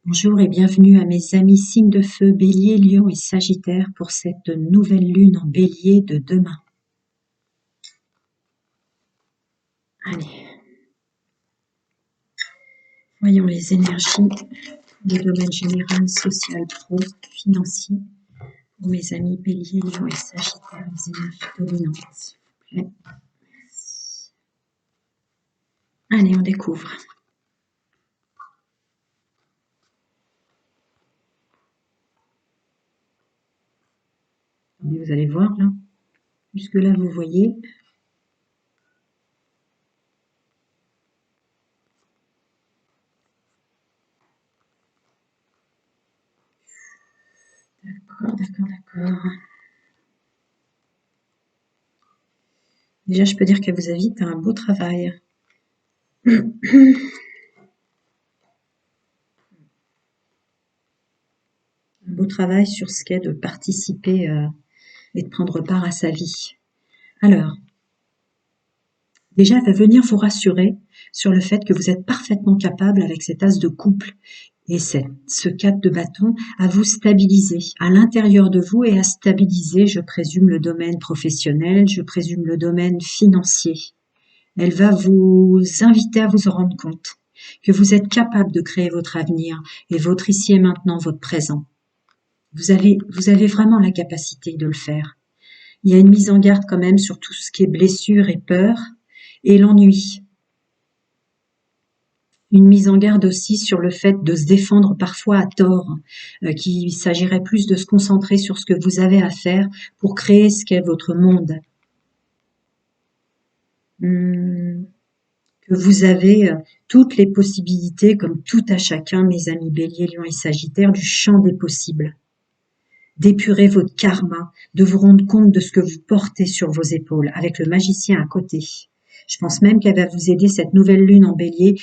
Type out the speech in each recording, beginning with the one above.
Bonjour et bienvenue à mes amis signes de feu, Bélier, Lion et Sagittaire pour cette nouvelle lune en Bélier de demain. Allez, voyons les énergies du domaine général, social, pro, financier pour mes amis Bélier, Lion et Sagittaire, les énergies dominantes, s'il vous plaît. Merci. Allez, on découvre. Vous allez voir là. Jusque là, vous voyez. D'accord. Déjà, je peux dire qu'elle vous invite à un beau travail. Un beau travail sur ce qu'est de participer et de prendre part à sa vie. Alors, déjà, elle va venir vous rassurer sur le fait que vous êtes parfaitement capable, avec cet as de couple et ce 4 de bâton, à vous stabiliser à l'intérieur de vous et à stabiliser, je présume, le domaine professionnel, je présume le domaine financier. Elle va vous inviter à vous en rendre compte que vous êtes capable de créer votre avenir et votre ici et maintenant, votre présent. Vous avez vraiment la capacité de le faire. Il y a une mise en garde quand même sur tout ce qui est blessure et peur et l'ennui. Une mise en garde aussi sur le fait de se défendre parfois à tort, qu'il s'agirait plus de se concentrer sur ce que vous avez à faire pour créer ce qu'est votre monde. Que vous avez toutes les possibilités, comme tout à chacun, mes amis Bélier, Lion et Sagittaire, du champ des possibles. D'épurer votre karma, de vous rendre compte de ce que vous portez sur vos épaules, avec le magicien à côté. Je pense même qu'elle va vous aider, cette nouvelle lune en Bélier,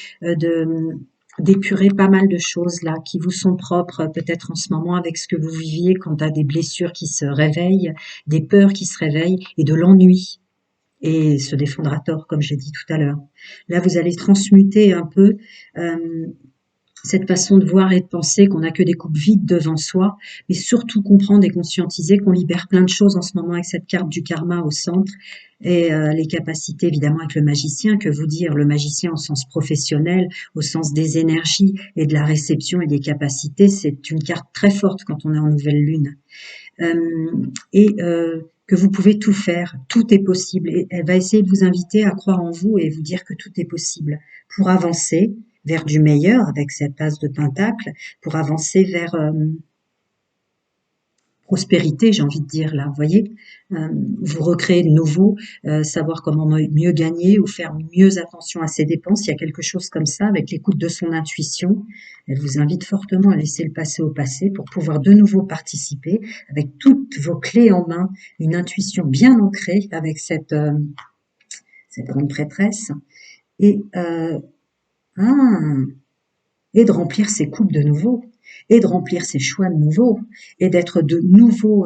d'épurer pas mal de choses là qui vous sont propres peut-être en ce moment avec ce que vous viviez quand à des blessures qui se réveillent, des peurs qui se réveillent et de l'ennui et se défendre à tort comme j'ai dit tout à l'heure. Là vous allez transmuter un peu cette façon de voir et de penser qu'on n'a que des coupes vides devant soi, mais surtout comprendre et conscientiser qu'on libère plein de choses en ce moment avec cette carte du karma au centre et les capacités évidemment avec le magicien, que vous dire le magicien au sens professionnel, au sens des énergies et de la réception et des capacités, c'est une carte très forte quand on est en nouvelle lune. Que vous pouvez tout faire, tout est possible. Et elle va essayer de vous inviter à croire en vous et vous dire que tout est possible pour avancer vers du meilleur avec cette as de pentacle, pour avancer vers prospérité, j'ai envie de dire là, vous voyez, vous recréer de nouveau, savoir comment mieux gagner ou faire mieux attention à ses dépenses. Il y a quelque chose comme ça avec l'écoute de son intuition. Elle vous invite fortement à laisser le passé au passé pour pouvoir de nouveau participer avec toutes vos clés en main, une intuition bien ancrée avec cette grande prêtresse et de remplir ses coupes de nouveau, et de remplir ses choix de nouveau, et d'être de nouveau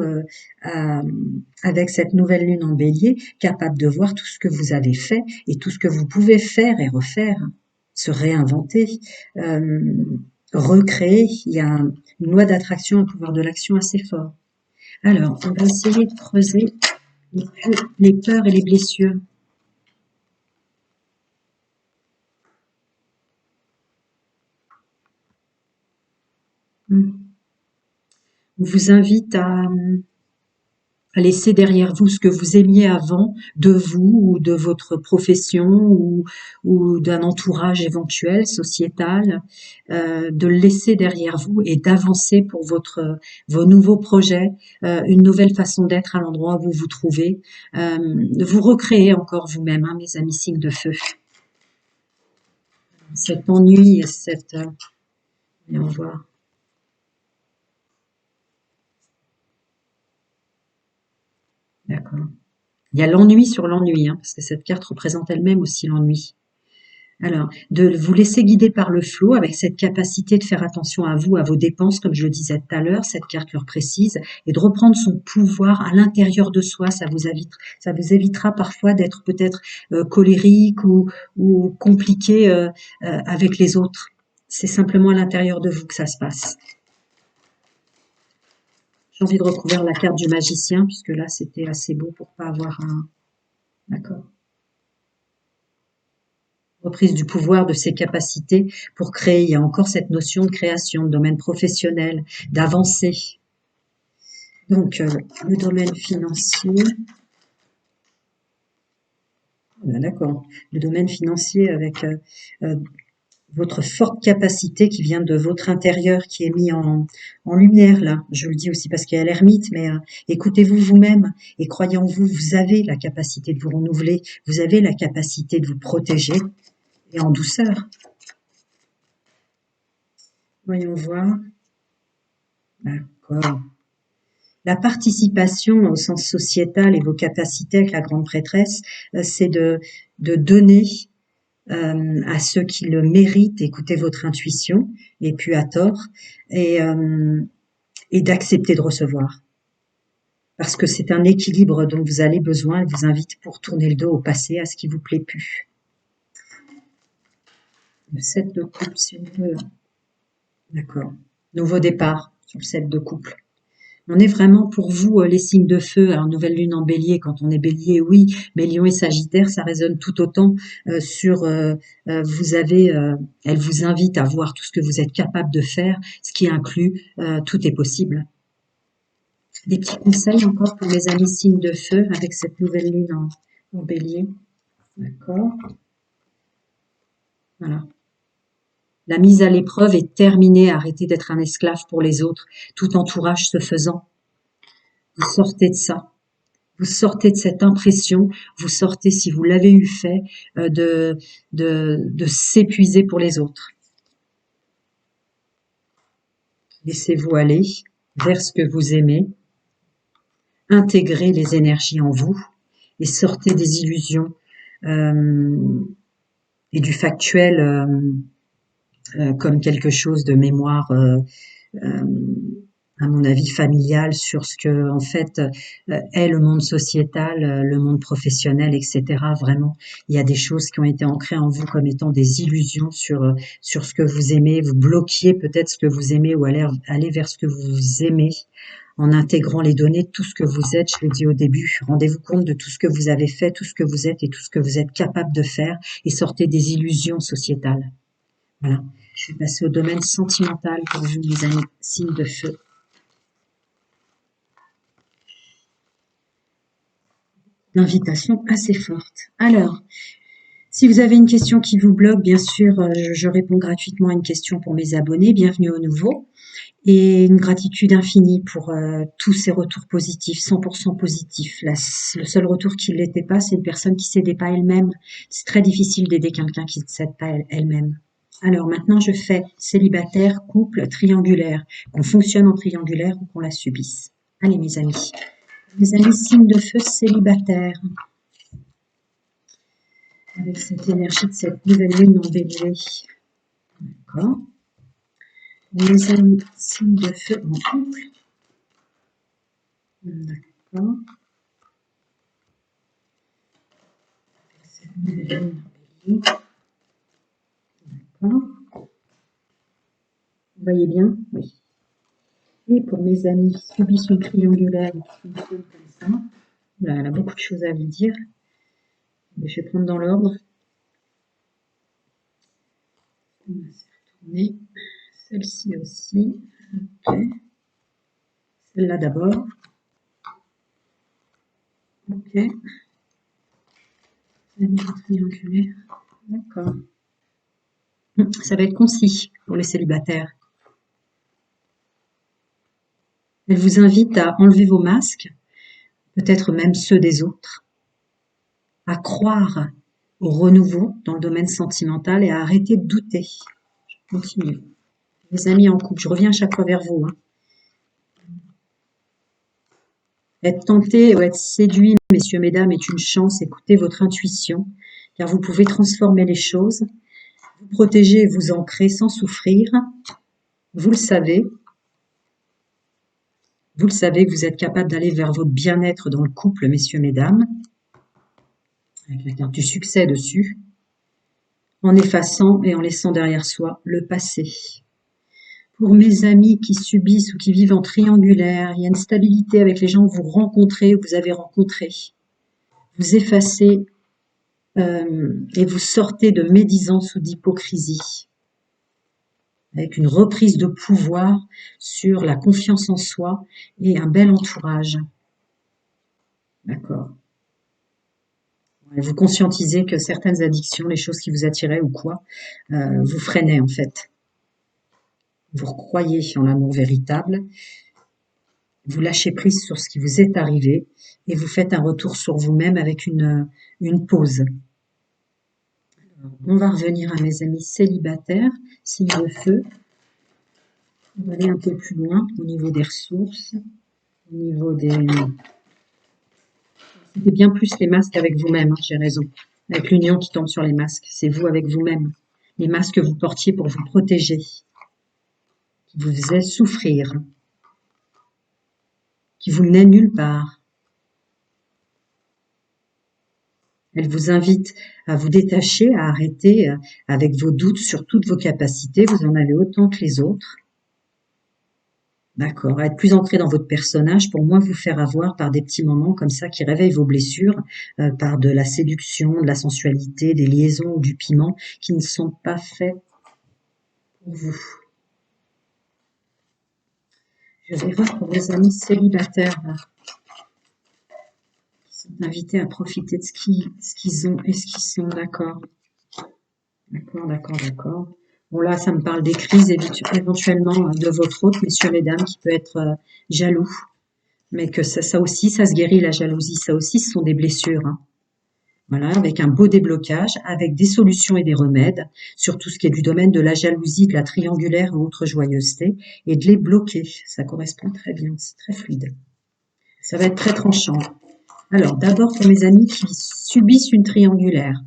avec cette nouvelle lune en Bélier, capable de voir tout ce que vous avez fait et tout ce que vous pouvez faire et refaire, se réinventer, recréer. Il y a une loi d'attraction, un pouvoir de l'action assez fort. Alors, on va essayer de creuser les peurs et les blessures. On vous invite à laisser derrière vous ce que vous aimiez avant de vous ou de votre profession ou d'un entourage éventuel, sociétal, de le laisser derrière vous et d'avancer pour vos nouveaux projets, une nouvelle façon d'être à l'endroit où vous vous trouvez, de vous recréer encore vous-même, hein, mes amis signes de feu. Cet ennui et et on voit. D'accord. Il y a l'ennui sur l'ennui, hein, parce que cette carte représente elle-même aussi l'ennui. Alors, de vous laisser guider par le flot avec cette capacité de faire attention à vous, à vos dépenses, comme je le disais tout à l'heure, cette carte le précise, et de reprendre son pouvoir à l'intérieur de soi. Ça vous évitera parfois d'être peut-être colérique ou compliqué avec les autres. C'est simplement à l'intérieur de vous que ça se passe. J'ai envie de recouvrir la carte du magicien, puisque là, c'était assez beau pour pas avoir un... D'accord. Reprise du pouvoir de ses capacités pour créer. Il y a encore cette notion de création, de domaine professionnel, d'avancée. Donc, le domaine financier. D'accord. Le domaine financier avec euh, votre forte capacité qui vient de votre intérieur, qui est mis en lumière là. Je le dis aussi parce qu'il y a l'ermite, mais écoutez-vous vous-même et croyez en vous. Vous avez la capacité de vous renouveler, vous avez la capacité de vous protéger et en douceur. Voyons voir. D'accord. La participation au sens sociétal et vos capacités avec la grande prêtresse, c'est de donner à ceux qui le méritent, écoutez votre intuition, et puis à tort, et, euh, et d'accepter de recevoir. Parce que c'est un équilibre dont vous avez besoin. Elle vous invite pour tourner le dos au passé, à ce qui vous plaît plus. Le 7 de couple, si on peut. D'accord. Nouveau départ sur le 7 de couple. On est vraiment pour vous les signes de feu. Alors nouvelle lune en bélier, quand on est bélier, oui, mais lion et sagittaire, ça résonne tout autant sur vous avez elle vous invite à voir tout ce que vous êtes capable de faire, ce qui inclut tout est possible. Des petits conseils encore pour mes amis signes de feu avec cette nouvelle lune en bélier. D'accord. Voilà. La mise à l'épreuve est terminée. Arrêtez d'être un esclave pour les autres, tout entourage se faisant. Vous sortez de ça. Vous sortez de cette impression, vous sortez, si vous l'avez eu fait, de s'épuiser pour les autres. Laissez-vous aller vers ce que vous aimez, intégrez les énergies en vous et sortez des illusions et du factuel comme quelque chose de mémoire à mon avis familial sur ce que en fait est le monde sociétal, le monde professionnel, etc. Vraiment, il y a des choses qui ont été ancrées en vous comme étant des illusions sur ce que vous aimez. Vous bloquiez peut-être ce que vous aimez ou aller vers ce que vous aimez en intégrant les données de tout ce que vous êtes. Je l'ai dit au début, rendez-vous compte de tout ce que vous avez fait, tout ce que vous êtes et tout ce que vous êtes capable de faire et sortez des illusions sociétales. Voilà. Je vais passer au domaine sentimental pour vous, mes amis, signes de feu. L'invitation assez forte. Alors, si vous avez une question qui vous bloque, bien sûr, je réponds gratuitement à une question pour mes abonnés. Bienvenue au nouveau. Et une gratitude infinie pour tous ces retours positifs, 100% positifs. Le seul retour qui ne l'était pas, c'est une personne qui ne s'aidait pas elle-même. C'est très difficile d'aider quelqu'un qui ne s'aide pas elle-même. Alors maintenant, je fais célibataire, couple, triangulaire. Qu'on fonctionne en triangulaire ou qu'on la subisse. Allez, mes amis. Mes amis, signe de feu célibataire. Avec cette énergie de cette nouvelle lune en bélier. D'accord. Mes amis, signe de feu en couple. D'accord. Avec cette nouvelle lune en bélier. D'accord. Vous voyez bien? Oui. Et pour mes amis subissons triangulaire, qui fonctionne comme ça. Là, elle a beaucoup de choses à vous dire. Je vais prendre dans l'ordre. On va se retourner. Celle-ci aussi. Ok. Celle-là d'abord. Ok. Amis triangulaire. D'accord. Ça va être concis pour les célibataires. Elle vous invite à enlever vos masques, peut-être même ceux des autres, à croire au renouveau dans le domaine sentimental et à arrêter de douter. Je continue. Mes amis en couple, je reviens à chaque fois vers vous. Être tenté ou être séduit, messieurs, mesdames, est une chance. Écoutez votre intuition, car vous pouvez transformer les choses, vous protéger et vous ancrer sans souffrir. Vous le savez. Vous le savez que vous êtes capable d'aller vers votre bien-être dans le couple, messieurs, mesdames, avec la carte du succès dessus. en effaçant et en laissant derrière soi le passé. Pour mes amis qui subissent ou qui vivent en triangulaire, il y a une stabilité avec les gens que vous rencontrez ou que vous avez rencontrés. Vous effacez et vous sortez de médisance ou d'hypocrisie, avec une reprise de pouvoir sur la confiance en soi et un bel entourage. D'accord. Vous conscientisez que certaines addictions, les choses qui vous attiraient ou quoi, vous freinaient en fait. Vous croyez en l'amour véritable, vous lâchez prise sur ce qui vous est arrivé et vous faites un retour sur vous-même avec une pause. On va revenir à mes amis célibataires, signe de feu. On va aller un peu plus loin au niveau des ressources, au niveau des... C'était bien plus les masques avec vous-même, hein, j'ai raison. Avec l'union qui tombe sur les masques, c'est vous avec vous-même. Les masques que vous portiez pour vous protéger, qui vous faisaient souffrir, qui vous menaient nulle part. Elle vous invite à vous détacher, à arrêter avec vos doutes sur toutes vos capacités. Vous en avez autant que les autres. D'accord, à être plus ancré dans votre personnage pour moins vous faire avoir par des petits moments comme ça qui réveillent vos blessures, par de la séduction, de la sensualité, des liaisons ou du piment qui ne sont pas faits pour vous. Je vais voir pour mes amis célibataires là, qui sont invités à profiter de ce qu'ils ont et ce qu'ils sont, d'accord. D'accord, d'accord, d'accord. Bon là, ça me parle des crises éventuellement de votre hôte, messieurs, mesdames, qui peut être jaloux. Mais que ça aussi, ça se guérit, la jalousie. Ça aussi, ce sont des blessures. Hein. Voilà, avec un beau déblocage, avec des solutions et des remèdes sur tout ce qui est du domaine de la jalousie, de la triangulaire ou autre joyeuseté, et de les bloquer. Ça correspond très bien, c'est très fluide. Ça va être très tranchant. Alors, d'abord pour mes amis qui subissent une triangulaire.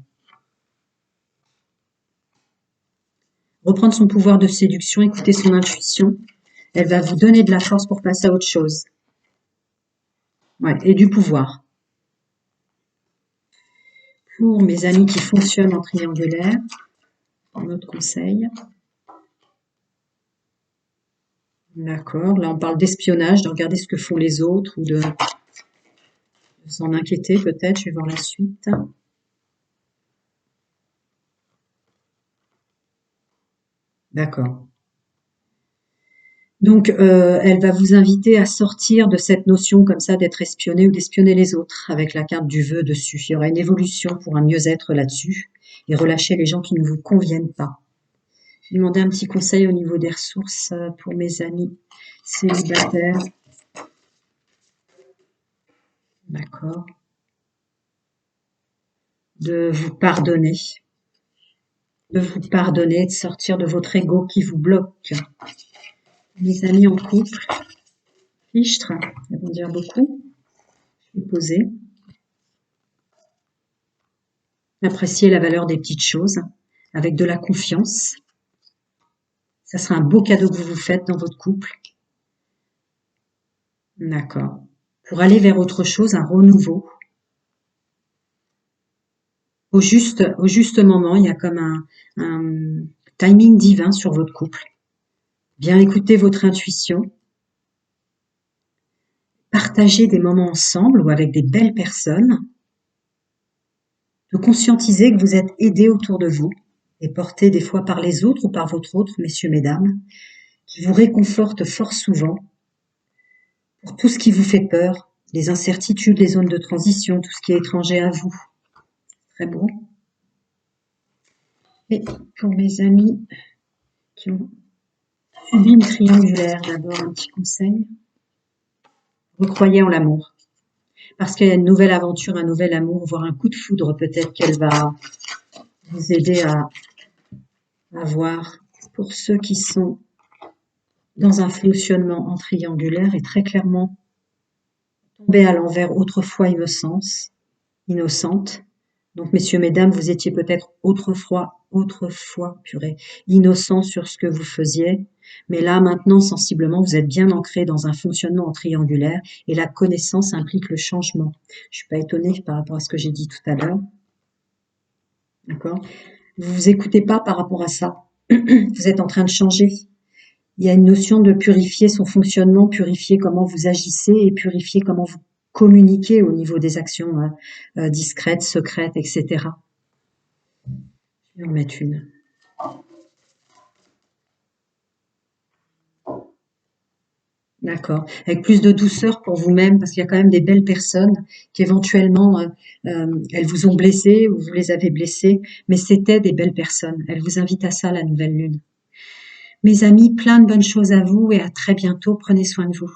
Reprendre son pouvoir de séduction, écouter son intuition. Elle va vous donner de la force pour passer à autre chose. Ouais, et du pouvoir. Pour mes amis qui fonctionnent en triangulaire, un autre conseil. D'accord, là on parle d'espionnage, de regarder ce que font les autres ou de s'en inquiéter peut-être, je vais voir la suite. D'accord. Donc, elle va vous inviter à sortir de cette notion comme ça d'être espionné ou d'espionner les autres avec la carte du vœu dessus. Il y aura une évolution pour un mieux-être là-dessus et relâcher les gens qui ne vous conviennent pas. Je vais demander un petit conseil au niveau des ressources pour mes amis célibataires. D'accord. De vous pardonner. De vous pardonner, de sortir de votre ego qui vous bloque. Mes amis en couple, fichtre, elles vont dire beaucoup. Je vais poser. Apprécier la valeur des petites choses avec de la confiance. Ça sera un beau cadeau que vous vous faites dans votre couple. D'accord. Pour aller vers autre chose, un renouveau. Au juste moment, il y a comme un timing divin sur votre couple. Bien écouter votre intuition. Partager des moments ensemble ou avec des belles personnes. De conscientiser que vous êtes aidés autour de vous et portés des fois par les autres ou par votre autre, messieurs, mesdames, qui vous réconforte fort souvent pour tout ce qui vous fait peur, les incertitudes, les zones de transition, tout ce qui est étranger à vous. Très beau. Et pour mes amis qui ont subi une triangulaire, d'abord un petit conseil. Vous croyez en l'amour. Parce qu'il y a une nouvelle aventure, un nouvel amour, voire un coup de foudre peut-être qu'elle va vous aider à avoir. Pour ceux qui sont dans un fonctionnement en triangulaire et très clairement tombés à l'envers autrefois innocente. Donc, messieurs, mesdames, vous étiez peut-être autrefois, innocent sur ce que vous faisiez. Mais là, maintenant, sensiblement, vous êtes bien ancré dans un fonctionnement en triangulaire et la connaissance implique le changement. Je suis pas étonnée par rapport à ce que j'ai dit tout à l'heure. D'accord ? Vous vous écoutez pas par rapport à ça. Vous êtes en train de changer. Il y a une notion de purifier son fonctionnement, purifier comment vous agissez et purifier comment vous communiquez au niveau des actions discrètes, secrètes, etc. Je vais en mettre une. D'accord. Avec plus de douceur pour vous-même, parce qu'il y a quand même des belles personnes qui éventuellement, elles vous ont blessé ou vous les avez blessées, mais c'était des belles personnes. Elles vous invitent à ça, la nouvelle lune. Mes amis, plein de bonnes choses à vous et à très bientôt. Prenez soin de vous.